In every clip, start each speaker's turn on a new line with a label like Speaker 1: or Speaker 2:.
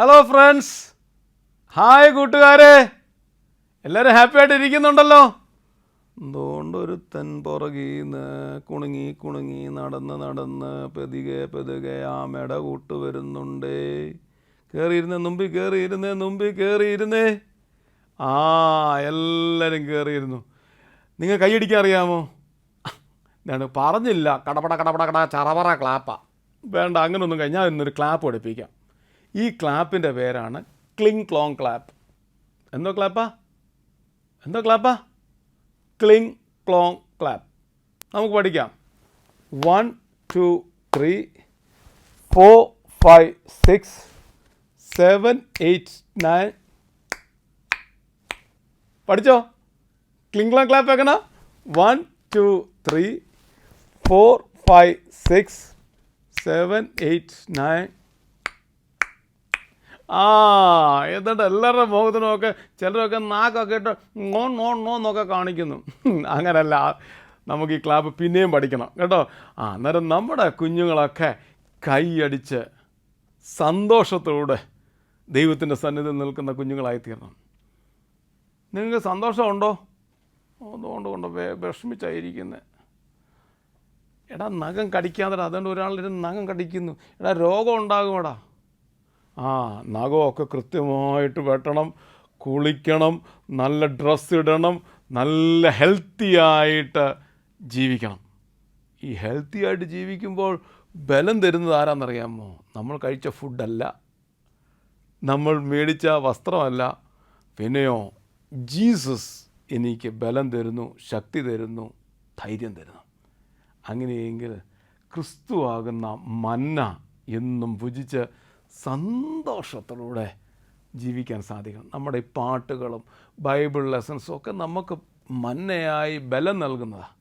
Speaker 1: Hello friends, hi കൂട്ടുകാരെ, എല്ലാവരും happy ആയിട്ട് ഇരിക്കുന്നുണ്ടല്ലോ. എന്തുകൊണ്ടൊരുത്തൻ പുറകീന്ന് കുണുങ്ങി കുണുങ്ങി നടന്ന് പെതുകെ ആമയുടെ കൂട്ട് വരുന്നുണ്ടേ. കയറിയിരുന്നേ മുമ്പിൽ കയറിയിരുന്നേ. എല്ലാവരും കയറിയിരുന്നു. നിങ്ങൾ കൈയടിക്കാൻ അറിയാമോ? ഞാൻ പറഞ്ഞില്ല, കട ചറപറ ക്ലാപ്പാ. വേണ്ട, അങ്ങനൊന്നും കഴിഞ്ഞാൽ ഇന്നൊരു ക്ലാപ്പ് പഠിപ്പിക്കാം. ഈ ക്ലാപ്പിൻ്റെ പേരാണ് ക്ലിങ് ക്ലോങ് ക്ലാപ്പ്. എന്തോ ക്ലാപ്പാ? Cling ക്ലോങ് clap. നമുക്ക് പഠിക്കാം. 1 2 3 4 5 6 7 8 9. പഠിച്ചോ? ക്ലിങ് ക്ലോങ് ക്ലാപ്പ് എങ്ങനെ? 1 2 3 4 5 6 7 8 9. എന്നിട്ട് എല്ലാവരുടെ മുഖത്തിനുമൊക്കെ ചിലരൊക്കെ നാക്കൊക്കെ ഇട്ട് നോന്നൊക്കെ കാണിക്കുന്നു. അങ്ങനല്ല, നമുക്ക് ഈ ക്ലാപ്പ് പിന്നെയും പഠിക്കണം കേട്ടോ. അന്നേരം നമ്മുടെ കുഞ്ഞുങ്ങളൊക്കെ കൈയടിച്ച് സന്തോഷത്തോടെ ദൈവത്തിൻ്റെ സന്നിധിയിൽ നിൽക്കുന്ന കുഞ്ഞുങ്ങളായിത്തീരണം. നിങ്ങൾക്ക് സന്തോഷമുണ്ടോ? അതുകൊണ്ട് വിഷമിച്ചായിരിക്കുന്നത്. എടാ, നഖം കടിക്കാതെ, അതുകൊണ്ട് ഒരാളിരുന്ന് നഖം കടിക്കുന്നു. എടാ, രോഗം ഉണ്ടാകുമെടാ. നഖമൊക്കെ കൃത്യമായിട്ട് വെട്ടണം, കുളിക്കണം, നല്ല ഡ്രസ്സ് ഇടണം, നല്ല ഹെൽത്തി ആയിട്ട് ജീവിക്കണം. ഈ ഹെൽത്തി ആയിട്ട് ജീവിക്കുമ്പോൾ ബലം തരുന്നത് ആരാന്നറിയാമോ? നമ്മൾ കഴിച്ച ഫുഡല്ല, നമ്മൾ മേടിച്ച വസ്ത്രമല്ല, പിന്നെയോ ജീസസ് എനിക്ക് ബലം തരുന്നു, ശക്തി തരുന്നു, ധൈര്യം തരുന്നു. അങ്ങനെയെങ്കിൽ ക്രിസ്തുവാകുന്ന മന്ന എന്നും ഭുജിച്ച് സന്തോഷത്തിലൂടെ ജീവിക്കാൻ സാധിക്കണം. നമ്മുടെ ഈ പാട്ടുകളും ബൈബിൾ ലെസൺസും ഒക്കെ നമുക്ക് മന്നയായി ബലം നൽകുന്നതാണ്.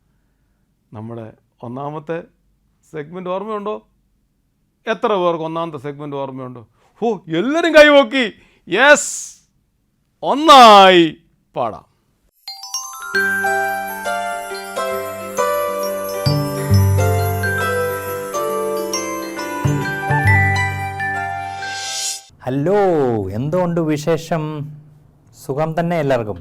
Speaker 1: നമ്മുടെ ഒന്നാമത്തെ സെഗ്മെൻറ്റ് ഓർമ്മയുണ്ടോ? എത്ര പേർക്ക് ഒന്നാമത്തെ സെഗ്മെൻറ്റ് ഓർമ്മയുണ്ടോ? എല്ലാവരും കൈവോക്കി. യെസ്, ഒന്നായി പാടാം.
Speaker 2: ഹലോ, എന്തുകൊണ്ട് വിശേഷം? സുഖം തന്നെ എല്ലാവർക്കും.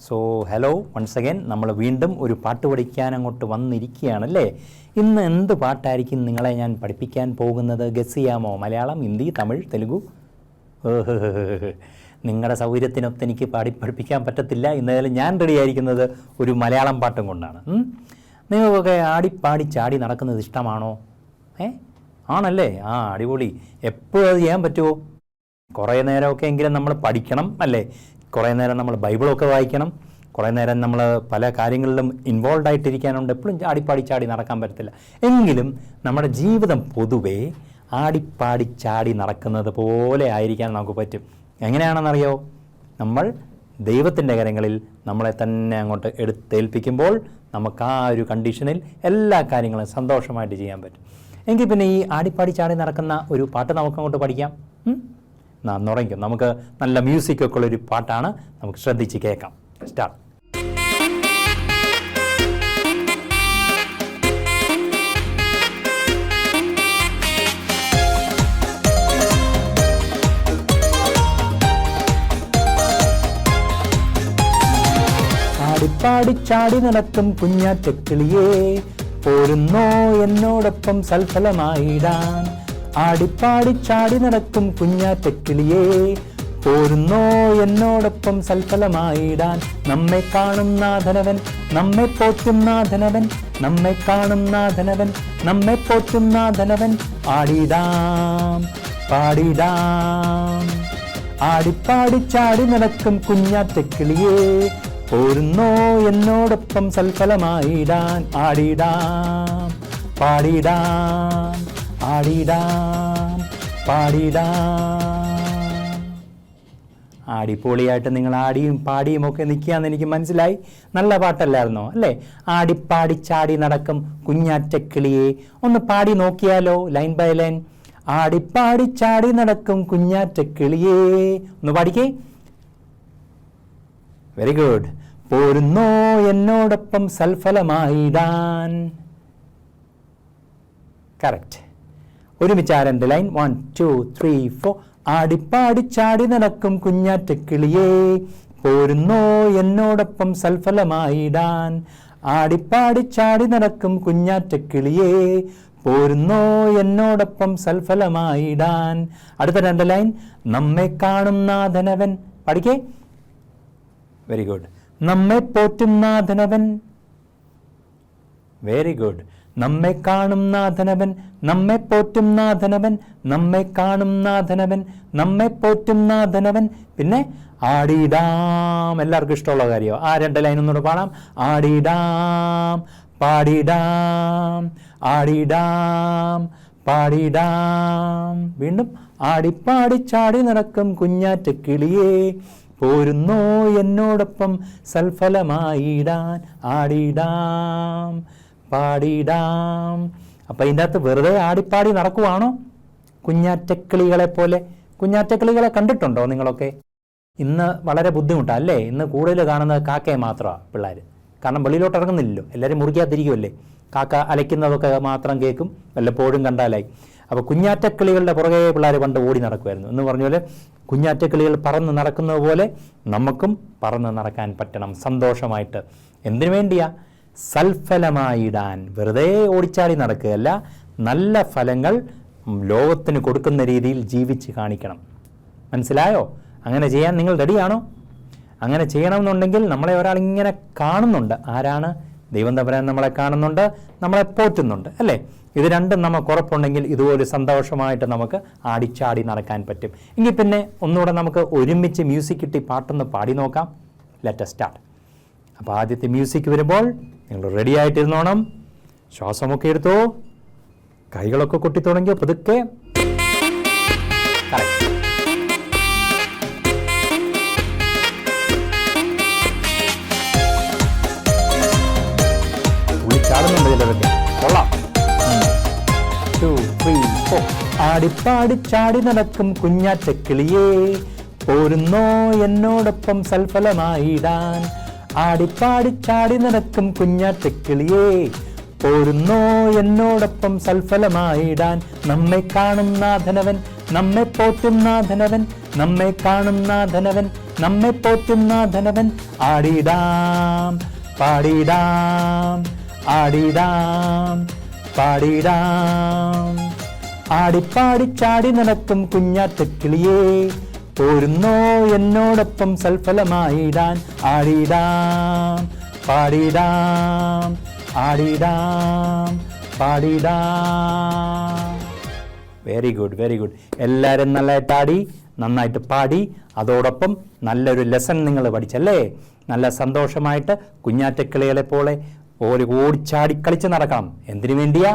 Speaker 2: So hello once again. നമ്മൾ വീണ്ടും ഒരു പാട്ട് പഠിക്കാൻ അങ്ങോട്ട് വന്നിരിക്കുകയാണല്ലേ. ഇന്ന് എന്ത് പാട്ടായിരിക്കും നിങ്ങളെ ഞാൻ പഠിപ്പിക്കാൻ പോകുന്നത്? ഗസ് ചെയ്യാമോ? മലയാളം, ഹിന്ദി, തമിഴ്, തെലുഗു? നിങ്ങളുടെ സൗകര്യത്തിനൊത്ത് എനിക്ക് പഠിപ്പിക്കാൻ പറ്റത്തില്ല. ഇന്നേലും ഞാൻ റെഡിയായിരിക്കുന്നത് ഒരു മലയാളം പാട്ടും കൊണ്ടാണ്. നിങ്ങൾക്കൊക്കെ ആടിപ്പാടി ചാടി നടക്കുന്നത് ഇഷ്ടമാണോ? ആണല്ലേ? അടിപൊളി. എപ്പോഴും അത് ചെയ്യാൻ പറ്റുമോ? കുറേ നേരമൊക്കെ എങ്കിലും നമ്മൾ പഠിക്കണം അല്ലേ? കുറേ നേരം നമ്മൾ ബൈബിളൊക്കെ വായിക്കണം. കുറേ നേരം നമ്മൾ പല കാര്യങ്ങളിലും ഇൻവോൾവ് ആയിട്ടിരിക്കാനുണ്ട്. എപ്പോഴും ആടിപ്പാടി ചാടി നടക്കാൻ പറ്റത്തില്ല. എങ്കിലും നമ്മുടെ ജീവിതം പൊതുവേ ആടിപ്പാടി ചാടി നടക്കുന്നത് പോലെ ആയിരിക്കാൻ നമുക്ക് പറ്റും. എങ്ങനെയാണെന്നറിയോ? നമ്മൾ ദൈവത്തിൻ്റെ കരങ്ങളിൽ നമ്മളെ തന്നെ അങ്ങോട്ട് എടുത്തേൽപ്പിക്കുമ്പോൾ നമുക്ക് ആ ഒരു കണ്ടീഷനിൽ എല്ലാ കാര്യങ്ങളും സന്തോഷമായിട്ട് ചെയ്യാൻ പറ്റും. എങ്കിൽ പിന്നെ ഈ ആടിപ്പാടി ചാടി നടക്കുന്ന ഒരു പാട്ട് നമുക്കങ്ങോട്ട് പഠിക്കാം. തുടങ്ങിക്കും. നമുക്ക് നല്ല മ്യൂസിക്കൊക്കെ ഉള്ളൊരു പാട്ടാണ്, നമുക്ക് ശ്രദ്ധിച്ച് കേൾക്കാം. സ്റ്റാർട്ട്. ആടിപ്പാടി ചാടി നടക്കും കുഞ്ഞാറ്റക്കിളിയേ, പോരുന്നോ എന്നോടൊപ്പം സൽഫലമായിടാൻ. ആടിപ്പാടി ചാടി നടക്കും കുഞ്ഞാറ്റക്കിളിയേ, പോരുന്നോ എന്നോടൊപ്പം സൽഫലമായിടാൻ. നമ്മെ കാണുന്ന ധനവൻ, നമ്മെ പോറ്റുന്ന ധനവൻ, നമ്മെ കാണുന്ന ധനവൻ, നമ്മെ പോറ്റുന്ന ധനവൻ. ആടിടാം പാടിടാം. ആടിപ്പാടി ചാടി നടക്കും കുഞ്ഞാറ്റക്കിളിയേ, പോരുന്നോ എന്നോടൊപ്പം സൽഫലമായിടാൻ. ആടിടാം പാടിടാം, ആടിടാം പാടിടാം. അടിപൊളിയായിട്ട് നിങ്ങൾ ആടിയും പാടിയും ഒക്കെ നിൽക്കുകയെന്ന് എനിക്ക് മനസ്സിലായി. നല്ല പാട്ടല്ലായിരുന്നോ അല്ലേ? ആടിപ്പാടി ചാടി നടക്കും കുഞ്ഞാറ്റക്കിളിയെ. ഒന്ന് പാടി നോക്കിയാലോ, ലൈൻ ബൈ ലൈൻ. ആടിപ്പാടി ചാടി നടക്കും കുഞ്ഞാറ്റക്കിളിയെ. ഒന്ന് പാടിക്കേ. Very good. പോരുന്നോ എന്നോടൊപ്പം സൽഫലമായിടാൻ. കറക്റ്റ്. ഒരുമിച്ച് ആ രണ്ട് ലൈൻ. 1 2 3 4. ആടിപ്പാടി ചാടി നടക്കും കുഞ്ഞാറ്റക്കിളിയേ, പോരുന്നോ എന്നോടൊപ്പം സൽഫലമായിടാൻ. ആടിപ്പാടി ചാടി നടക്കും കുഞ്ഞാറ്റക്കിളിയേ, പോരുന്നോ എന്നോടൊപ്പം സൽഫലമായിടാൻ. അടുത്ത 2 ലൈൻ. നമ്മെ കാണും നാഥനവൻ. പഠിക്കേ. Very good. നമ്മെ പോറ്റും നാഥനവൻ. Very good. നമ്മെ കാണും നാഥനവൻ, നമ്മെ പോറ്റും നാഥനവൻ, നമ്മെ കാണും നാഥനവൻ, നമ്മെ പോറ്റും നാഥനവൻ. പിന്നെ ആടിടാം. എല്ലാവർക്കും ഇഷ്ടമുള്ള കാര്യമാണ്. ആ 2 ലൈൻ ഒന്നുകൂടെ പാടാം. ആടിടാം പാടിടാം, ആടിടാം പാടിടാം. വീണ്ടും. ആടിപ്പാടി ചാടി നടക്കും കുഞ്ഞാറ്റക്കിളിയേ, പോരുന്നോ എന്നോടൊപ്പം സൽഫലമായിടാൻ. ആടിടാം പാടിടാം. അപ്പം ഇതിൻ്റെ അകത്ത് വെറുതെ ആടിപ്പാടി നടക്കുവാണോ? കുഞ്ഞാറ്റക്കിളികളെ പോലെ. കുഞ്ഞാറ്റക്കിളികളെ കണ്ടിട്ടുണ്ടോ നിങ്ങളൊക്കെ? ഇന്ന് വളരെ ബുദ്ധിമുട്ടാണ് അല്ലേ? ഇന്ന് കൂടുതൽ കാണുന്നത് കാക്കയെ മാത്രമാണ് പിള്ളേർ. കാരണം വെളിയിലോട്ട് ഇറങ്ങുന്നില്ലല്ലോ, എല്ലാവരും മുറിക്കാതിരിക്കുമല്ലേ. കാക്ക അലയ്ക്കുന്നതൊക്കെ മാത്രം കേൾക്കും, വല്ലപ്പോഴും കണ്ടാലായി. അപ്പോൾ കുഞ്ഞാറ്റക്കിളികളുടെ പുറകെ പിള്ളേർ പണ്ട് ഓടി നടക്കുമായിരുന്നു എന്ന് പറഞ്ഞ പോലെ കുഞ്ഞാറ്റക്കിളികൾ പറന്ന് നടക്കുന്നത് പോലെ നമുക്കും പറന്ന് നടക്കാൻ പറ്റണം സന്തോഷമായിട്ട്. എന്തിനു വേണ്ടിയാ? സൽഫലമായിടാൻ. വെറുതെ ഓടിച്ചാടി നടക്കുകയല്ല, നല്ല ഫലങ്ങൾ ലോകത്തിന് കൊടുക്കുന്ന രീതിയിൽ ജീവിച്ച് കാണിക്കണം. മനസ്സിലായോ? അങ്ങനെ ചെയ്യാൻ നിങ്ങൾ റെഡിയാണോ? അങ്ങനെ ചെയ്യണമെന്നുണ്ടെങ്കിൽ നമ്മളെ ഒരാളിങ്ങനെ കാണുന്നുണ്ട്. ആരാണ്? ദൈവം തമ്പുരാൻ നമ്മളെ കാണുന്നുണ്ട്, നമ്മളെ പോറ്റുന്നുണ്ട് അല്ലേ? ഇത് രണ്ടും നമുക്ക് ഉറപ്പുണ്ടെങ്കിൽ ഇതുപോലെ സന്തോഷമായിട്ട് നമുക്ക് ആടിച്ചാടി നടക്കാൻ പറ്റും. എങ്കിൽ പിന്നെ ഒന്നുകൂടെ നമുക്ക് ഒരുമിച്ച് മ്യൂസിക് കിട്ടി പാട്ടൊന്ന് പാടി നോക്കാം. Let us start. അപ്പോൾ ആദ്യത്തെ മ്യൂസിക് വരുമ്പോൾ നിങ്ങൾ റെഡി ആയിട്ടിരുന്നോണം. ശ്വാസമൊക്കെ എടുത്തോ, കൈകളൊക്കെ കൊട്ടി തുടങ്ങിയോ പതുക്കെ. കറക്റ്റ്. ചാടുന്നുണ്ട് ചിലരൊക്കെ. കൊള്ളാം. 2, 3, 4. ആടിപ്പാടി ചാടി നടക്കും കുഞ്ഞാറ്റക്കിളിയേ, പോരുന്നോ എന്നോടൊപ്പം സൽഫലമായിടാൻ. ആടിപ്പാടി ചാടി നടക്കും കുഞ്ഞാറ്റക്കിളിയേ, പോരുന്നോ എന്നോടൊപ്പം സൽഫലമായിടാൻ. നമ്മെ കാണും നാഥനവൻ, നമ്മെ പോറ്റും നാഥനവൻ, നമ്മെ കാണും നാഥനവൻ, നമ്മെ പോറ്റും നാഥനവൻ. ആടിടാം പാടിടാം, ആടിടാം പാടിടാം. ആടിപ്പാടി ചാടി നടക്കും കുഞ്ഞാറ്റക്കിളിയേ, പോരുന്നോ എന്നോടൊപ്പം സൽഫലമായിടാൻ. ആടിടാം പാടിടാം, ആടിടാം പാടിടാം. Very good, very good. എല്ലാവരും നല്ലതായിട്ട് ആടി, നന്നായിട്ട് പാടി. അതോടൊപ്പം നല്ലൊരു ലെസൺ നിങ്ങൾ പഠിച്ചല്ലേ? നല്ല സന്തോഷമായിട്ട് കുഞ്ഞാറ്റക്കിളികളെ പോലെ ഓടിച്ചാടി കളിച്ച് നടക്കണം. എന്തിനു വേണ്ടിയാ?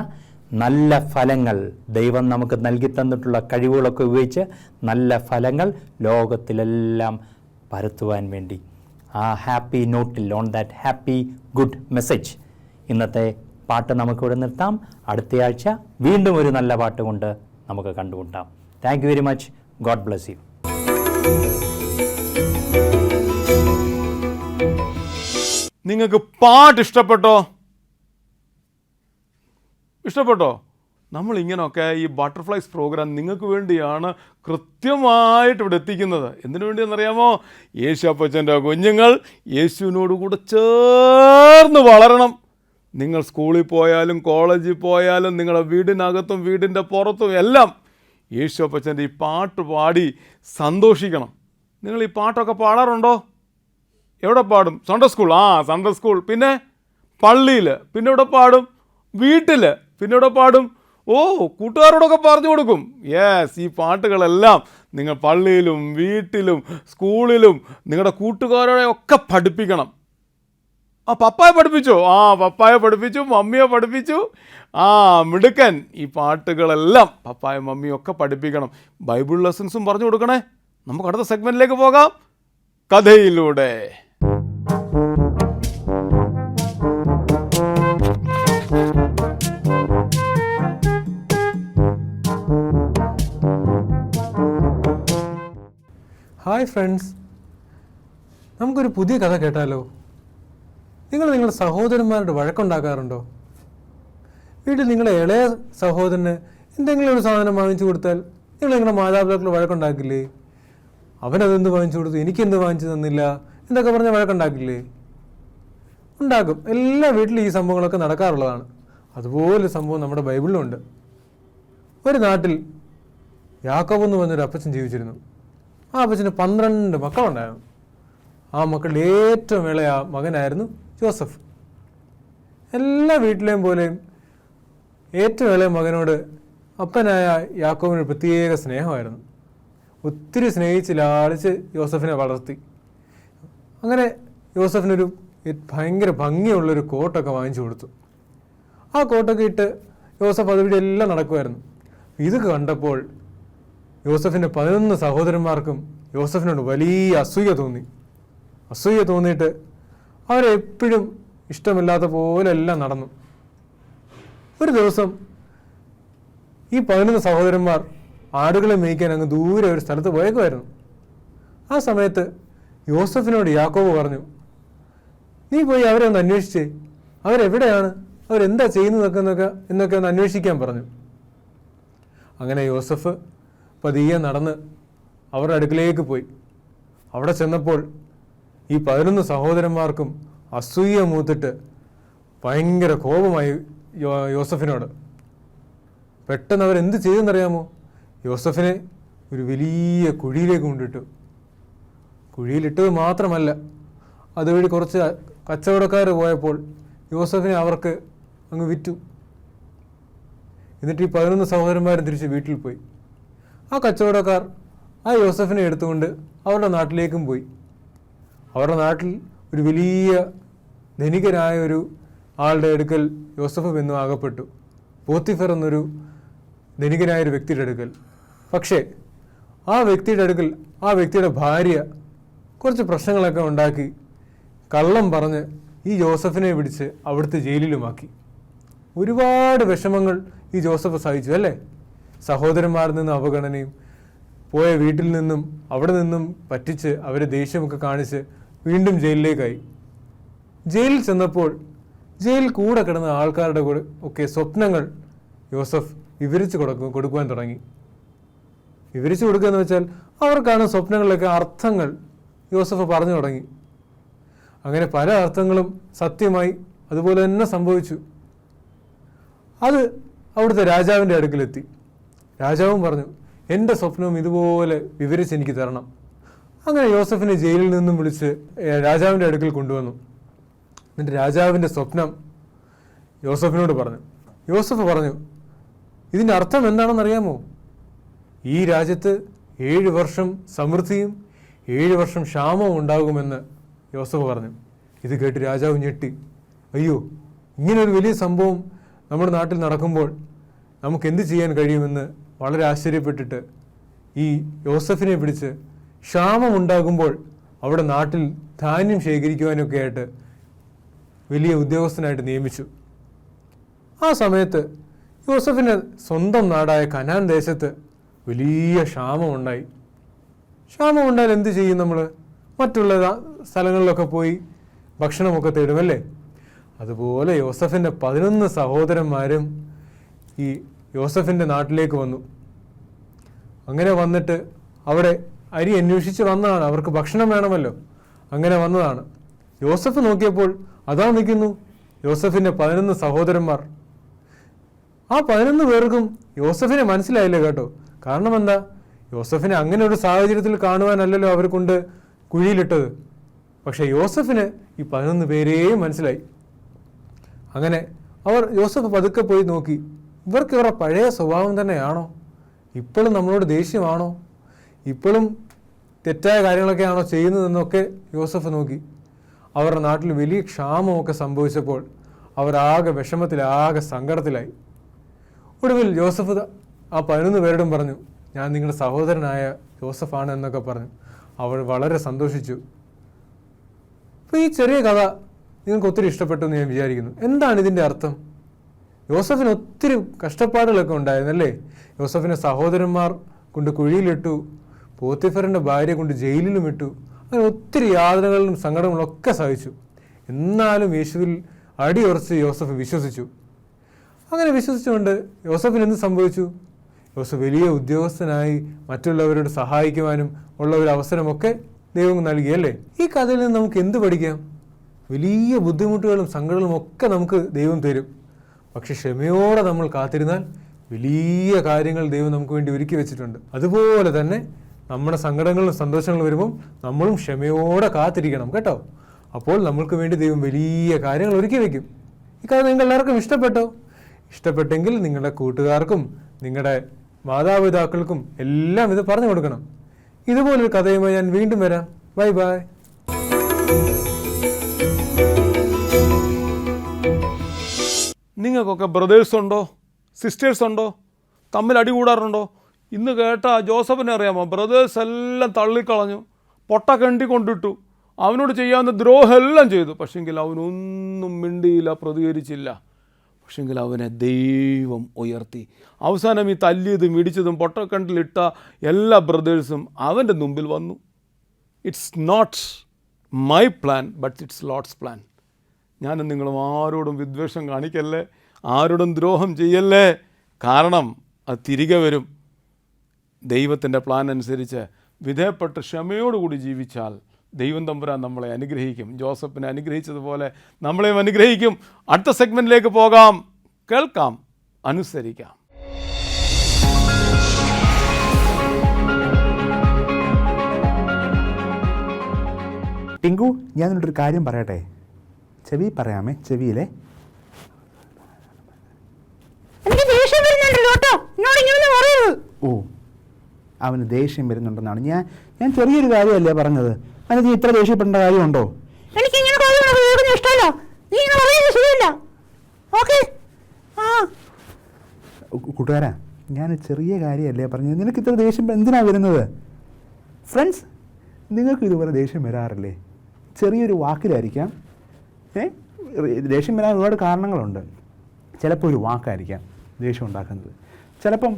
Speaker 2: നല്ല ഫലങ്ങൾ ദൈവം നമുക്ക് നൽകി തന്നിട്ടുള്ള കഴിവുകളൊക്കെ ഉപയോഗിച്ച് നല്ല ഫലങ്ങൾ ലോകത്തിലെല്ലാം പരത്തുവാൻ വേണ്ടി. ആ ഹാപ്പി നോട്ടിൽ, on that happy good message, ഇന്നത്തെ പാട്ട് നമുക്കിവിടെ നിർത്താം. അടുത്തയാഴ്ച വീണ്ടും ഒരു നല്ല പാട്ട് കൊണ്ട് നമുക്ക് കണ്ടുമുട്ടാം. Thank you very much. God bless you.
Speaker 1: നിങ്ങൾക്ക് പാട്ട് ഇഷ്ടപ്പെട്ടോ? ഇഷ്ടപ്പെട്ടോ? നമ്മളിങ്ങനെയൊക്കെ ഈ ബട്ടർഫ്ലൈസ് പ്രോഗ്രാം നിങ്ങൾക്ക് വേണ്ടിയാണ് കൃത്യമായിട്ട് ഇവിടെ എത്തിക്കുന്നത്. എന്തിനു വേണ്ടിയെന്നറിയാമോ? യേശു അപ്പച്ചൻ്റെ കുഞ്ഞുങ്ങൾ യേശുവിനോട് കൂടെ ചേർന്ന് വളരണം. നിങ്ങൾ സ്കൂളിൽ പോയാലും കോളേജിൽ പോയാലും നിങ്ങളുടെ വീടിനകത്തും വീടിൻ്റെ പുറത്തും എല്ലാം യേശു അപ്പച്ചൻ്റെ ഈ പാട്ട് പാടി സന്തോഷിക്കണം. നിങ്ങൾ ഈ പാട്ടൊക്കെ പാടാറുണ്ടോ? എവിടെ പാടും? Sunday school. Sunday school. പിന്നെ പള്ളിയിൽ. പിന്നെ എവിടെ പാടും? വീട്ടിൽ. പിന്നെ എവിടെ പാടും? കൂട്ടുകാരോടൊക്കെ പറഞ്ഞു കൊടുക്കും. യെസ്, ഈ പാട്ടുകളെല്ലാം നിങ്ങൾ പള്ളിയിലും വീട്ടിലും സ്കൂളിലും നിങ്ങളുടെ കൂട്ടുകാരോടെ ഒക്കെ പഠിപ്പിക്കണം. പപ്പായെ പഠിപ്പിച്ചോ? പപ്പായെ പഠിപ്പിച്ചു, മമ്മിയെ പഠിപ്പിച്ചു. മിടുക്കൻ. ഈ പാട്ടുകളെല്ലാം പപ്പായും മമ്മിയും ഒക്കെ പഠിപ്പിക്കണം. ബൈബിൾ ലെസൺസും പറഞ്ഞു കൊടുക്കണേ. നമുക്ക് അടുത്ത സെഗ്മെൻറ്റിലേക്ക് പോകാം. കഥയിലൂടെ.
Speaker 3: ഹായ് ഫ്രണ്ട്സ്, നമുക്കൊരു പുതിയ കഥ കേട്ടാലോ? നിങ്ങൾ നിങ്ങളുടെ സഹോദരന്മാരുടെ വഴക്കുണ്ടാക്കാറുണ്ടോ? വീട്ടിൽ നിങ്ങളുടെ ഇളയ സഹോദരന് എന്തെങ്കിലും ഒരു സാധനം വാങ്ങിച്ചു കൊടുത്താൽ നിങ്ങളുടെ മാതാപിതാക്കൾ വഴക്കുണ്ടാക്കില്ലേ? അവനതെന്ത് വാങ്ങിച്ചു കൊടുത്തു, എനിക്കെന്ത് വാങ്ങിച്ചു തന്നില്ല എന്നൊക്കെ പറഞ്ഞാൽ വഴക്കുണ്ടാക്കില്ലേ? ഉണ്ടാക്കും. എല്ലാ വീട്ടിലും ഈ സംഭവങ്ങളൊക്കെ നടക്കാറുള്ളതാണ്. അതുപോലെ സംഭവം നമ്മുടെ ബൈബിളിലുണ്ട്. ഒരു നാട്ടിൽ യാക്കോബ് എന്ന് പറഞ്ഞൊരു അപ്പച്ചൻ ജീവിച്ചിരുന്നു. ആ അപ്പച്ചന് 12 മക്കളുണ്ടായിരുന്നു. ആ മക്കളിൽ ഏറ്റവും ഇളയ മകനായിരുന്നു ജോസഫ്. എല്ലാ വീട്ടിലെയും പോലെയും ഏറ്റവും ഇളയ മകനോട് അപ്പനായ യാക്കോബിന് പ്രത്യേക സ്നേഹമായിരുന്നു. ഒത്തിരി സ്നേഹിച്ച് ലാളിച്ച് യോസഫിനെ വളർത്തി. അങ്ങനെ യോസഫിനൊരു ഭയങ്കര ഭംഗിയുള്ളൊരു കോട്ടൊക്കെ വാങ്ങിച്ചു കൊടുത്തു. ആ കോട്ടൊക്കെ ഇട്ട് യോസഫ് അതുവഴി എല്ലാം നടക്കുമായിരുന്നു. ഇത് കണ്ടപ്പോൾ യോസഫിൻ്റെ 11 സഹോദരന്മാർക്കും യോസഫിനോട് വലിയ അസൂയ തോന്നിയിട്ട് അവരെപ്പോഴും ഇഷ്ടമില്ലാത്ത പോലെ എല്ലാം നടന്നു. ഒരു ദിവസം ഈ 11 സഹോദരന്മാർ ആടുകളെ മേയ്ക്കാൻ അങ്ങ് ദൂരെ ഒരു സ്ഥലത്ത് പോയേക്കുമായിരുന്നു. ആ സമയത്ത് യോസഫിനോട് യാക്കോബ് പറഞ്ഞു, നീ പോയി അവരെ ഒന്ന് അന്വേഷിച്ചേ, അവരെവിടെയാണ്, അവരെന്താ ചെയ്യുന്നതൊക്കെ എന്നൊക്കെ ഒന്ന് അന്വേഷിക്കാൻ പറഞ്ഞു. അങ്ങനെ യോസഫ് പതിയെ നടന്ന് അവരുടെ അടുക്കിലേക്ക് പോയി. അവിടെ ചെന്നപ്പോൾ ഈ 11 സഹോദരന്മാർക്കും അസൂയ മൂത്തിട്ട് ഭയങ്കര കോപമായി യോസഫിനോട്. പെട്ടെന്ന് അവരെന്ത് ചെയ്തെന്നറിയാമോ? യോസഫിനെ ഒരു വലിയ കുഴിയിലേക്ക് കൊണ്ടിട്ടു. കുഴിയിലിട്ടത് മാത്രമല്ല, അതുവഴി കുറച്ച് കച്ചവടക്കാർ പോയപ്പോൾ യോസഫിനെ അവർക്ക് അങ്ങ് വിറ്റു. എന്നിട്ട് ഈ 11 സഹോദരന്മാരും തിരിച്ച് വീട്ടിൽ പോയി. ആ കച്ചവടക്കാർ ആ യോസഫിനെ എടുത്തുകൊണ്ട് അവരുടെ നാട്ടിലേക്കും പോയി. അവരുടെ നാട്ടിൽ ഒരു വലിയ ധനികനായ ഒരു ആളുടെ അടുക്കൽ യോസഫ് ബന്ധു ആകപ്പെട്ടു. പോത്തിഫർ എന്നൊരു ധനികനായൊരു വ്യക്തിയുടെ അടുക്കൽ. പക്ഷേ ആ വ്യക്തിയുടെ അടുക്കൽ ആ വ്യക്തിയുടെ ഭാര്യ കുറച്ച് പ്രശ്നങ്ങളൊക്കെ ഉണ്ടാക്കി കള്ളം പറഞ്ഞ് ഈ ജോസഫിനെ പിടിച്ച് അവിടുത്തെ ജയിലിലുമാക്കി. ഒരുപാട് വിഷമങ്ങൾ ഈ ജോസഫ് സഹിച്ചു അല്ലേ? സഹോദരന്മാരിൽ നിന്ന് അവഗണനയും, പോയ വീട്ടിൽ നിന്നും അവിടെ നിന്നും പറ്റിച്ച് അവരെ ദേഷ്യമൊക്കെ കാണിച്ച് വീണ്ടും ജയിലിലേക്കായി. ജയിലിൽ ചെന്നപ്പോൾ ജയിലിൽ കൂടെ കിടന്ന ആൾക്കാരുടെ കൂടെ ഒക്കെ സ്വപ്നങ്ങൾ യോസഫ് വിവരിച്ചു കൊടുക്കുവാൻ തുടങ്ങി. വിവരിച്ചു കൊടുക്കുക എന്ന് വെച്ചാൽ അവർക്കാണ് സ്വപ്നങ്ങളിലൊക്കെ അർത്ഥങ്ങൾ യോസഫ് പറഞ്ഞു തുടങ്ങി. അങ്ങനെ പല അർത്ഥങ്ങളും സത്യമായി അതുപോലെ തന്നെ സംഭവിച്ചു. അത് അവിടുത്തെ രാജാവിൻ്റെ അടുക്കലെത്തി. രാജാവും പറഞ്ഞു, എൻ്റെ സ്വപ്നവും ഇതുപോലെ വിവരിച്ച് എനിക്ക് തരണം. അങ്ങനെ യോസഫിനെ ജയിലിൽ നിന്നും വിളിച്ച് രാജാവിൻ്റെ അടുക്കൽ കൊണ്ടുവന്നു. എന്നിട്ട് രാജാവിൻ്റെ സ്വപ്നം യോസഫിനോട് പറഞ്ഞു. യോസഫ് പറഞ്ഞു, ഇതിൻ്റെ അർത്ഥം എന്താണെന്നറിയാമോ? ഈ രാജ്യത്ത് 7 വർഷം സമൃദ്ധിയും 7 വർഷം ക്ഷാമവും ഉണ്ടാകുമെന്ന് യോസഫ് പറഞ്ഞു. ഇത് കേട്ട് രാജാവ് ഞെട്ടി. അയ്യോ, ഇങ്ങനൊരു വലിയ സംഭവം നമ്മുടെ നാട്ടിൽ നടക്കുമ്പോൾ നമുക്ക് എന്ത് ചെയ്യാൻ കഴിയുമെന്ന് വളരെ ആശ്ചര്യപ്പെട്ടിട്ട് ഈ യോസഫിനെ പിടിച്ച് ക്ഷാമം ഉണ്ടാകുമ്പോൾ അവിടെ നാട്ടിൽ ധാന്യം ശേഖരിക്കുവാനൊക്കെ ആയിട്ട് വലിയ ഉദ്യോഗസ്ഥനായിട്ട് നിയമിച്ചു. ആ സമയത്ത് യോസഫിൻ്റെ സ്വന്തം നാടായ കനാൻ ദേശത്ത് വലിയ ക്ഷാമമുണ്ടായി. ക്ഷാമമുണ്ടായാൽ എന്ത് ചെയ്യും നമ്മൾ? മറ്റുള്ള സ്ഥലങ്ങളിലൊക്കെ പോയി ഭക്ഷണമൊക്കെ തേടുമല്ലേ? അതുപോലെ യോസഫിൻ്റെ 11 സഹോദരന്മാരും ഈ യോസഫിൻ്റെ നാട്ടിലേക്ക് വന്നു. അങ്ങനെ വന്നിട്ട് അവിടെ അരി അന്വേഷിച്ച് വന്നതാണ്. അവർക്ക് ഭക്ഷണം വേണമല്ലോ, അങ്ങനെ വന്നതാണ്. യോസഫ് നോക്കിയപ്പോൾ അതാ നിൽക്കുന്നു യോസഫിൻ്റെ 11 സഹോദരന്മാർ. ആ 11 പേർക്കും യോസഫിനെ മനസ്സിലായില്ല കേട്ടോ. കാരണം എന്താ? യോസഫിനെ അങ്ങനെ ഒരു സാഹചര്യത്തിൽ കാണുവാനല്ലല്ലോ അവർ കൊണ്ട് കുഴിയിലിട്ടത്. പക്ഷേ യോസഫിന് ഈ 11 പേരെയും മനസ്സിലായി. അങ്ങനെ യോസഫ് പതുക്കെ പോയി നോക്കി, ഇവർക്ക് ഇവരുടെ പഴയ സ്വഭാവം തന്നെയാണോ? ഇപ്പോഴും നമ്മളോട് ദേഷ്യമാണോ? ഇപ്പോഴും തെറ്റായ കാര്യങ്ങളൊക്കെയാണോ ചെയ്യുന്നതെന്നൊക്കെ യോസഫ് നോക്കി. അവരുടെ നാട്ടിൽ വലിയ ക്ഷാമമൊക്കെ സംഭവിച്ചപ്പോൾ അവരാകെ വിഷമത്തിലാകെ സങ്കടത്തിലായി. ഒടുവിൽ യോസഫ് ആ 11 പേരോടും പറഞ്ഞു, ഞാൻ നിങ്ങളുടെ സഹോദരനായ യോസഫാണ് എന്നൊക്കെ പറഞ്ഞു. അവർ വളരെ സന്തോഷിച്ചു. അപ്പോൾ ഈ ചെറിയ കഥ നിങ്ങൾക്ക് ഒത്തിരി ഇഷ്ടപ്പെട്ടു എന്ന് ഞാൻ വിചാരിക്കുന്നു. എന്താണ് ഇതിൻ്റെ അർത്ഥം? യോസഫിന് ഒത്തിരി കഷ്ടപ്പാടുകളൊക്കെ ഉണ്ടായിരുന്നല്ലേ? യോസഫിൻ്റെ സഹോദരന്മാർ കൊണ്ട് കുഴിയിലിട്ടു, പോത്തിഫറിൻ്റെ ഭാര്യ കൊണ്ട് ജയിലിലും ഇട്ടു. അങ്ങനെ ഒത്തിരി യാതനകളിലും സങ്കടങ്ങളും ഒക്കെ സഹിച്ചു. എന്നാലും യേശുവിൽ അടിയുറച്ച് യോസഫ് വിശ്വസിച്ചു. അങ്ങനെ വിശ്വസിച്ചുകൊണ്ട് യോസഫിന് എന്ത് സംഭവിച്ചു? യോസഫ് വലിയ ഉദ്യോഗസ്ഥനായി മറ്റുള്ളവരോട് സഹായിക്കുവാനും ഉള്ള ഒരു അവസരമൊക്കെ ദൈവം നൽകിയല്ലേ? ഈ കഥയിൽ നിന്ന് നമുക്ക് എന്ത് പഠിക്കാം? വലിയ ബുദ്ധിമുട്ടുകളും സങ്കടങ്ങളും ഒക്കെ നമുക്ക് ദൈവം തരും. പക്ഷെ ക്ഷമയോടെ നമ്മൾ കാത്തിരുന്നാൽ വലിയ കാര്യങ്ങൾ ദൈവം നമുക്ക് വേണ്ടി ഒരുക്കി വെച്ചിട്ടുണ്ട്. അതുപോലെ തന്നെ നമ്മുടെ സങ്കടങ്ങളും സന്തോഷങ്ങളും വരുമ്പം നമ്മളും ക്ഷമയോടെ കാത്തിരിക്കണം കേട്ടോ. അപ്പോൾ നമ്മൾക്ക് വേണ്ടി ദൈവം വലിയ കാര്യങ്ങൾ ഒരുക്കി വയ്ക്കും. ഈ കഥ നിങ്ങൾക്ക് എല്ലാവർക്കും ഇഷ്ടപ്പെട്ടോ? ഇഷ്ടപ്പെട്ടെങ്കിൽ നിങ്ങളുടെ കൂട്ടുകാർക്കും നിങ്ങളുടെ മാതാപിതാക്കൾക്കും എല്ലാം ഇത് പറഞ്ഞു കൊടുക്കണം. ഇതുപോലൊരു കഥയുമായി ഞാൻ വീണ്ടും വരാം. Bye bye.
Speaker 1: നിങ്ങൾക്കൊക്കെ ബ്രദേഴ്സ് ഉണ്ടോ, സിസ്റ്റേഴ്സ് ഉണ്ടോ, തമ്മിൽ അടി കൂടാറുണ്ടോ? ഇന്ന് കേട്ട ജോസഫിനെ അറിയാമോ? ബ്രദേഴ്സ് എല്ലാം തള്ളിക്കളഞ്ഞു, പൊട്ടക്കണ്ടി കൊണ്ടിട്ടു, അവനോട് ചെയ്യാവുന്ന ദ്രോഹം എല്ലാം ചെയ്തു. പക്ഷെങ്കിൽ അവനൊന്നും മിണ്ടിയില്ല, പ്രതികരിച്ചില്ല. പക്ഷെങ്കിൽ അവനെ ദൈവം ഉയർത്തി. അവസാനം ഈ തല്ലിയതും ഇടിച്ചതും പൊട്ടക്കണ്ടിലിട്ട എല്ലാ ബ്രദേഴ്സും അവൻ്റെ മുമ്പിൽ വന്നു. It's not my plan, but it's Lord's plan. ഞാനും നിങ്ങളും ആരോടും വിദ്വേഷം കാണിക്കല്ലേ, ആരോടും ദ്രോഹം ചെയ്യല്ലേ. കാരണം അത് തിരികെ വരും. ദൈവത്തിൻ്റെ പ്ലാൻ അനുസരിച്ച് വിധേയപ്പെട്ട് ക്ഷമയോടുകൂടി ജീവിച്ചാൽ ദൈവം തമ്പുരാൻ നമ്മളെ അനുഗ്രഹിക്കും. ജോസഫിനെ അനുഗ്രഹിച്ചതുപോലെ നമ്മളെയും അനുഗ്രഹിക്കും. അടുത്ത സെഗ്മെൻറ്റിലേക്ക് പോകാം, കേൾക്കാം, അനുസരിക്കാം.
Speaker 4: ടിങ്കു, ഞാൻ നിന്നോടൊരു കാര്യം പറയട്ടെ? ചെവി പറയാമേ, ചെവിയിലെ. ഓ, അവന് ദേഷ്യം വരുന്നുണ്ടെന്നാണ്. ഞാൻ ചെറിയൊരു കാര്യമല്ലേ പറഞ്ഞത്. അതിന് ഇത്ര ദേഷ്യപ്പെടേണ്ട കാര്യമുണ്ടോ? കൂട്ടുകാരാ, ഞാൻ ചെറിയ കാര്യമല്ലേ പറഞ്ഞത്. നിനക്ക് ഇത്ര ദേഷ്യം എന്തിനാ വരുന്നത്? ഫ്രണ്ട്സ്, നിങ്ങൾക്ക് ഇതുപോലെ ദേഷ്യം വരാറില്ലേ? ചെറിയൊരു വാക്കിലായിരിക്കാം. ദേഷ്യം വരാൻ ഒരുപാട് കാരണങ്ങളുണ്ട്. ചിലപ്പോൾ ഒരു വാക്കായിരിക്കാം ദേഷ്യം ഉണ്ടാക്കുന്നത്, ചിലപ്പം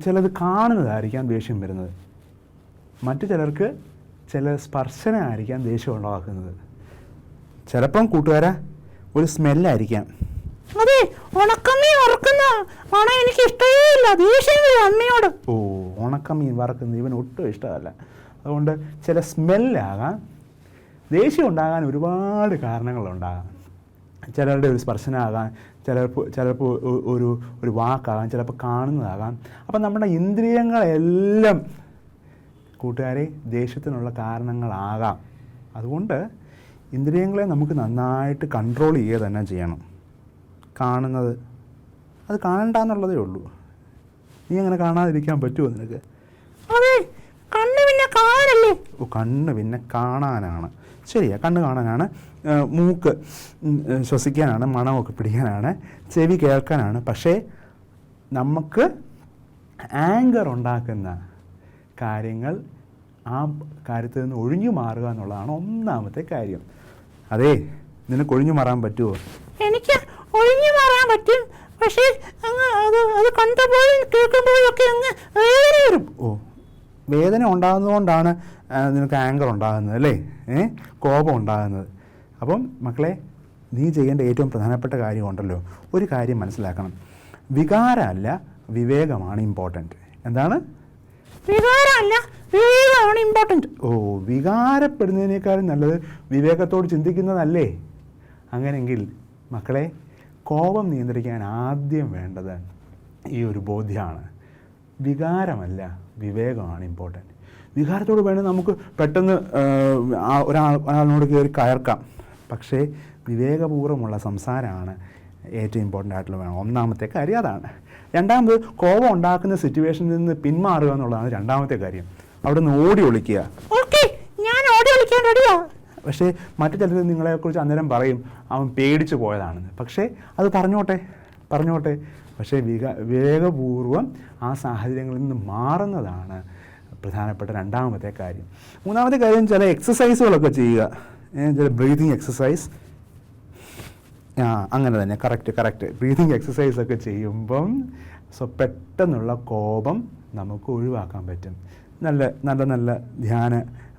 Speaker 4: ചിലത് കാണുന്നതായിരിക്കാം ദേഷ്യം വരുന്നത്, മറ്റു ചിലർക്ക് ചില സ്പർശനമായിരിക്കാം ദേഷ്യം ഉണ്ടാക്കുന്നത്, ചിലപ്പം കൂട്ടുകാരാ ഒരു സ്മെല്ലായിരിക്കാം.
Speaker 5: അതെ, ഉണക്കമീൻ വറുക്കുന്ന മണം എനിക്ക് ഇഷ്ടമേയില്ല, ദേഷ്യം വരും അമ്മയോട്.
Speaker 4: ഓ, ഉണക്കമീൻ വറുക്കുന്നത് ഇവന് ഒട്ടും ഇഷ്ടമല്ല. അതുകൊണ്ട് ചില സ്മെല്ലാകാം. ദേഷ്യം ഉണ്ടാകാൻ ഒരുപാട് കാരണങ്ങളുണ്ടാകാം. ചിലരുടെ ഒരു സ്പർശനമാകാം, ചിലപ്പോൾ ഒരു വാക്കാകാം, ചിലപ്പോൾ കാണുന്നതാകാം. അപ്പം നമ്മുടെ ഇന്ദ്രിയങ്ങളെല്ലാം കൂട്ടുകാരെ ദേഷ്യത്തിനുള്ള കാരണങ്ങളാകാം. അതുകൊണ്ട് ഇന്ദ്രിയങ്ങളെ നമുക്ക് നന്നായിട്ട് കൺട്രോൾ ചെയ്യുക തന്നെ ചെയ്യണം. കാണുന്നത് അത് കാണണ്ടെന്നുള്ളതേ ഉള്ളൂ. നീ അങ്ങനെ കാണാതിരിക്കാൻ പറ്റുമോ നിനക്ക്?
Speaker 5: അതെ, കണ്ണ് പിന്നെ കാണാനല്ലേ.
Speaker 4: ഓ, കണ്ണ് പിന്നെ കാണാനാണ്. ശരിയാ, കണ്ണ് കാണാനാണ്. മൂക്ക് ശ്വസിക്കാനാണ്, മണമൊക്കെ പിടിക്കാനാണ്, ചെവി കേൾക്കാനാണ്. പക്ഷേ നമുക്ക് ആങ്കർ ഉണ്ടാക്കുന്ന കാര്യങ്ങൾ, ആ കാര്യത്തിൽ നിന്ന് ഒഴിഞ്ഞു മാറുക എന്നുള്ളതാണ് ഒന്നാമത്തെ കാര്യം. അതേ, നിനക്ക് ഒഴിഞ്ഞു മാറാൻ പറ്റുമോ?
Speaker 5: എനിക്ക് ഒഴിഞ്ഞു മാറാൻ പറ്റും, പക്ഷേ അങ്ങ് അത് കണ്ടപ്പോഴും കേൾക്കുമ്പോഴൊക്കെ അങ്ങ് വേദന വരും.
Speaker 4: ഓ, വേദന ഉണ്ടാകുന്നതുകൊണ്ടാണ് നിനക്ക് ആങ്കർ ഉണ്ടാകുന്നത് അല്ലേ? കോപം ഉണ്ടാകുന്നത്. അപ്പം മക്കളെ, നീ ചെയ്യേണ്ട ഏറ്റവും പ്രധാനപ്പെട്ട കാര്യമുണ്ടല്ലോ, ഒരു കാര്യം മനസ്സിലാക്കണം. വികാരമല്ല, വിവേകമാണ് ഇമ്പോർട്ടൻറ്റ്. എന്താണ്?
Speaker 5: വികാരമല്ല, വിവേകമാണ് ഇമ്പോർട്ടൻറ്റ്.
Speaker 4: ഓ, വികാരപ്പെടുന്നതിനേക്കാളും നല്ലത് വിവേകത്തോട് ചിന്തിക്കുന്നതല്ലേ? അങ്ങനെയെങ്കിൽ മക്കളെ, കോപം നിയന്ത്രിക്കാൻ ആദ്യം വേണ്ടത് ഈ ഒരു ബോധ്യമാണ്. വികാരമല്ല, വിവേകമാണ് ഇമ്പോർട്ടൻറ്റ്. വികാരത്തോട് വേണമെങ്കിൽ നമുക്ക് പെട്ടെന്ന് ഒരാളിനോട് കയറി കയർക്കാം. പക്ഷേ വിവേകപൂർവ്വമുള്ള സംസാരമാണ് ഏറ്റവും ഇമ്പോർട്ടൻ്റ് ആയിട്ടുള്ള വേണം. ഒന്നാമത്തെ കാര്യം അതാണ്. രണ്ടാമത്, കോപം ഉണ്ടാക്കുന്ന സിറ്റുവേഷനിൽ നിന്ന് പിന്മാറുക എന്നുള്ളതാണ് രണ്ടാമത്തെ കാര്യം. അവിടെ നിന്ന് ഓടി ഒളിക്കുക.
Speaker 5: ഞാൻ ഓടി ഒളിക്കാൻ റെഡിയാ.
Speaker 4: പക്ഷേ മറ്റു ചിലർ നിങ്ങളെക്കുറിച്ച് അന്നേരം പറയും അവൻ പേടിച്ചു പോയതാണെന്ന്. പക്ഷേ അത് പറഞ്ഞോട്ടെ. പക്ഷേ വിവേകപൂർവ്വം ആ സാഹചര്യങ്ങളിൽ നിന്ന് മാറുന്നതാണ് പ്രധാനപ്പെട്ട രണ്ടാമത്തെ കാര്യം. മൂന്നാമത്തെ കാര്യം, ചില എക്സസൈസുകളൊക്കെ ചെയ്യുക. ചില ബ്രീതിങ് എക്സസൈസ്, അങ്ങനെ തന്നെ, കറക്റ്റ് ബ്രീതിങ് എക്സസൈസൊക്കെ ചെയ്യുമ്പം പെട്ടെന്നുള്ള കോപം നമുക്ക് ഒഴിവാക്കാൻ പറ്റും. നല്ല ധ്യാന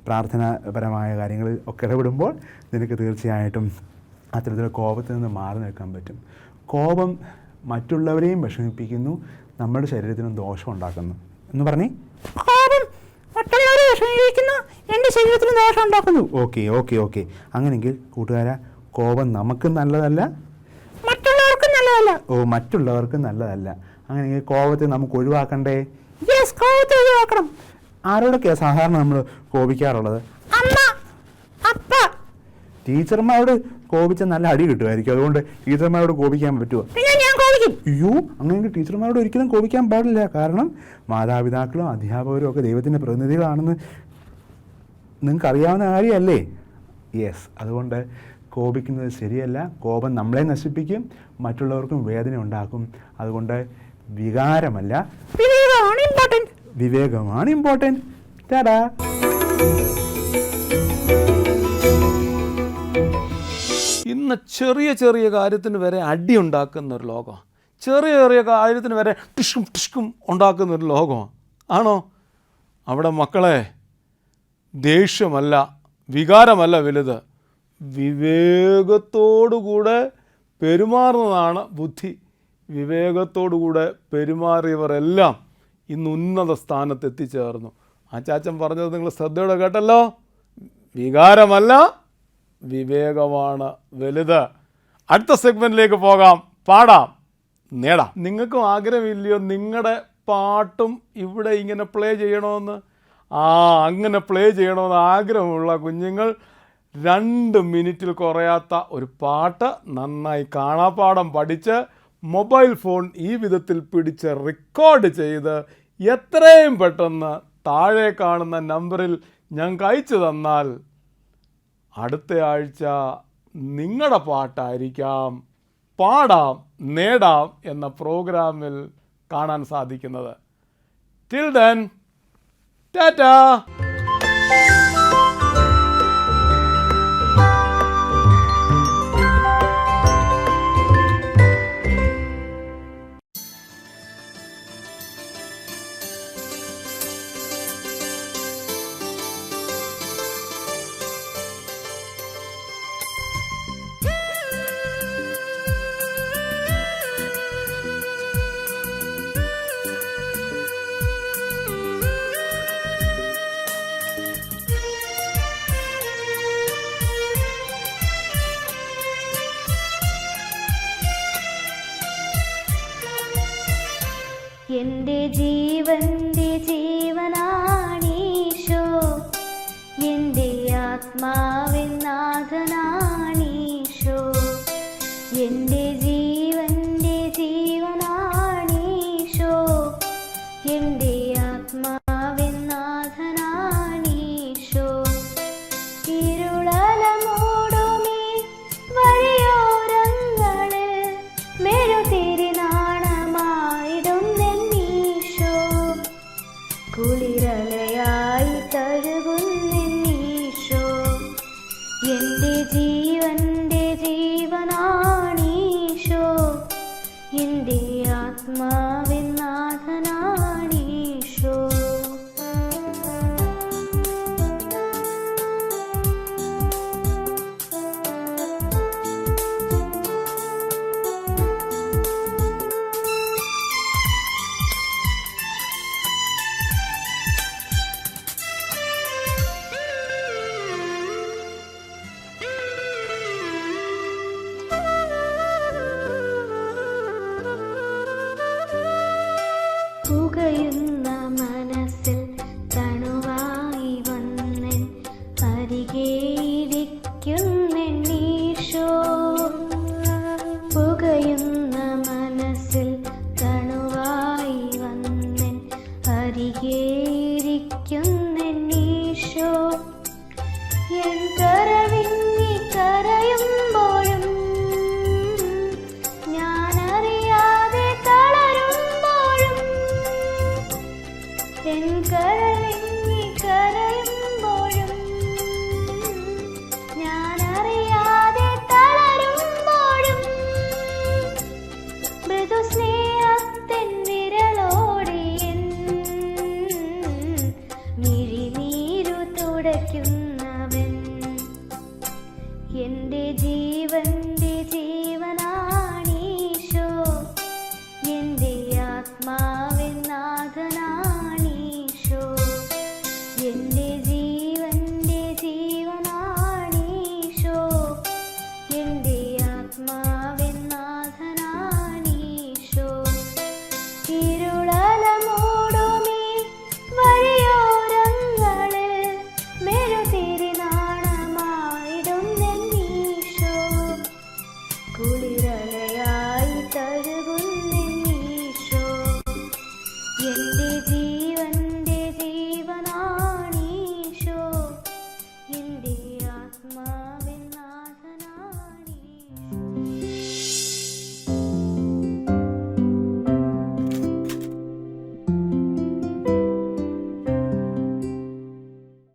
Speaker 4: പ്രാർത്ഥനാപരമായ കാര്യങ്ങളിൽ ഒക്കെ ഇടപെടുമ്പോൾ നിനക്ക് തീർച്ചയായിട്ടും അത്തരത്തിലുള്ള കോപത്തിൽ നിന്ന് മാറി നിൽക്കാൻ പറ്റും. കോപം മറ്റുള്ളവരെയും വിഷമിപ്പിക്കുന്നു, നമ്മുടെ ശരീരത്തിനും ദോഷം ഉണ്ടാക്കുന്നു എന്ന് പറഞ്ഞേ.
Speaker 5: കോപം മറ്റുള്ളവരെ വിഷമിപ്പിക്കുന്നു, എൻ്റെ ശരീരത്തിന് ദോഷം ഉണ്ടാക്കുന്നു.
Speaker 4: ഓക്കെ ഓക്കെ ഓക്കെ അങ്ങനെയെങ്കിൽ കൂട്ടുകാരാ, കോപം നമുക്കും നല്ലതല്ല,
Speaker 5: മറ്റുള്ളവർക്കും നല്ലതല്ല.
Speaker 4: മറ്റുള്ളവർക്കും നല്ലതല്ല. അങ്ങനെയെങ്കിൽ കോപത്തെ നമുക്ക് ഒഴിവാക്കണ്ടേ?
Speaker 5: യെസ്, കോപത്തെ ഒഴിവാക്കണം.
Speaker 4: ആരോടൊക്കെയാണ് സാധാരണ നമ്മൾ കോപിക്കാറുള്ളത്?
Speaker 5: അമ്മ, അപ്പ.
Speaker 4: ടീച്ചർമാരോട് കോപിച്ച നല്ല അടി കിട്ടുമായിരിക്കും, അതുകൊണ്ട് ടീച്ചർമാരോട് കോപിക്കാൻ പറ്റുമോ?
Speaker 5: പിന്നെ ഞാൻ കോപിക്കും.
Speaker 4: അയ്യോ, അങ്ങനെയെങ്കിൽ ടീച്ചർമാരോട് ഒരിക്കലും കോപിക്കാൻ പാടില്ല. കാരണം മാതാപിതാക്കളും അധ്യാപകരും ഒക്കെ ദൈവത്തിൻ്റെ പ്രതിനിധികളാണെന്ന് നിങ്ങൾക്ക് അറിയാവുന്ന കാര്യമല്ലേ? യെസ്, അതുകൊണ്ട് കോപിക്കുന്നത് ശരിയല്ല. കോപം നമ്മളെ നശിപ്പിക്കും, മറ്റുള്ളവർക്കും വേദന ഉണ്ടാക്കും. അതുകൊണ്ട് വികാരമല്ല,
Speaker 5: വിവേകമാണ് ഇമ്പോർട്ടൻറ്റ്.
Speaker 4: വിവേകമാണ് ഇമ്പോർട്ടൻറ്റ്. ടാടാ.
Speaker 1: ഇന്ന് ചെറിയ ചെറിയ കാര്യത്തിന് വരെ അടി ഉണ്ടാക്കുന്ന ഒരു ലോകമാണ്. ചെറിയ ചെറിയ കാര്യത്തിന് വരെ ടിഷ്കും ടിഷ്കും ഉണ്ടാക്കുന്ന ഒരു ലോകമാണ്. ആണോ? അവിടെ മക്കളെ, ദേഷ്യമല്ല, വികാരമല്ല വലുത്, വിവേകത്തോടുകൂടെ പെരുമാറുന്നതാണ് ബുദ്ധി. വിവേകത്തോടുകൂടെ പെരുമാറിയവരെല്ലാം ഇന്ന് ഉന്നത സ്ഥാനത്ത് എത്തിച്ചേർന്നു. ആ ചാച്ചൻ പറഞ്ഞത് നിങ്ങൾ ശ്രദ്ധയോടെ കേട്ടല്ലോ. വികാരമല്ല, വിവേകമാണ് വലുത്. അടുത്ത സെഗ്മെൻറ്റിലേക്ക് പോകാം. പാടാം, നേടാം. നിങ്ങൾക്കും ആഗ്രഹമില്ലയോ നിങ്ങളുടെ പാട്ടും ഇവിടെ ഇങ്ങനെ പ്ലേ ചെയ്യണമെന്ന്? അങ്ങനെ പ്ലേ ചെയ്യണമെന്ന് ആഗ്രഹമുള്ള കുഞ്ഞുങ്ങൾ 2 മിനിറ്റിൽ കുറയാത്ത ഒരു പാട്ട് നന്നായി കാണാപ്പാഠം പഠിച്ച് മൊബൈൽ ഫോൺ ഈ വിധത്തിൽ പിടിച്ച് റെക്കോർഡ് ചെയ്ത് എത്രയും പെട്ടെന്ന് താഴെ കാണുന്ന നമ്പറിൽ ഞങ്ങൾക്ക് അയച്ചു തന്നാൽ അടുത്ത ആഴ്ച നിങ്ങളുടെ പാട്ടായിരിക്കാം പാടാം നേടാം എന്ന പ്രോഗ്രാമിൽ കാണാൻ സാധിക്കുന്നത്. Till then, Tata.
Speaker 6: എൻ്റെ ജീവൻ്റെ ജീവനാണീശോ, എൻ്റെ ആത്മാവിൻ നാഥനാണീശോ. എൻ്റെ ജീവൻ്റെ ജീവനാണീശോ, എൻ്റെ ആത്മാവിൻ നാഥനാണീശോ. ഇരുളലമൂടുമീ വഴിയോരങ്ങളിൽ മെഴുതിരി നാണമായിടുന്നെന്നീശോ. കുളിരലയായി തഴുകുന്നെന്നീശോ. എൻ്റെ ജീവൻ്റെ ജീവനാണീശോ, എൻ്റെ ആത്മാവിൻ നാഥനാണീശോ. പുകയുന്ന മനസ്സിൽ തണുവായി വന്നൻ അരികേയിരിക്കുന്നെന്നീശോ. പുകയുന്ന മനസ്സിൽ തണുവായി വന്നൻ അരികേയിരിക്കുന്നെന്നീശോ. എൻ കരവിങ്ങി കരയുമ്പോഴും ഞാനറിയാതെ തളരുമ്പോഴും, എൻ കരവിങ്ങി കരയുമ്പോഴും ഞാനറിയാതെ തളരുമ്പോഴും, മൃദുസ്നേഹത്തിൻ വിരലോടെ എൻ മിഴിനീരു തുടയ്ക്കുന്നു.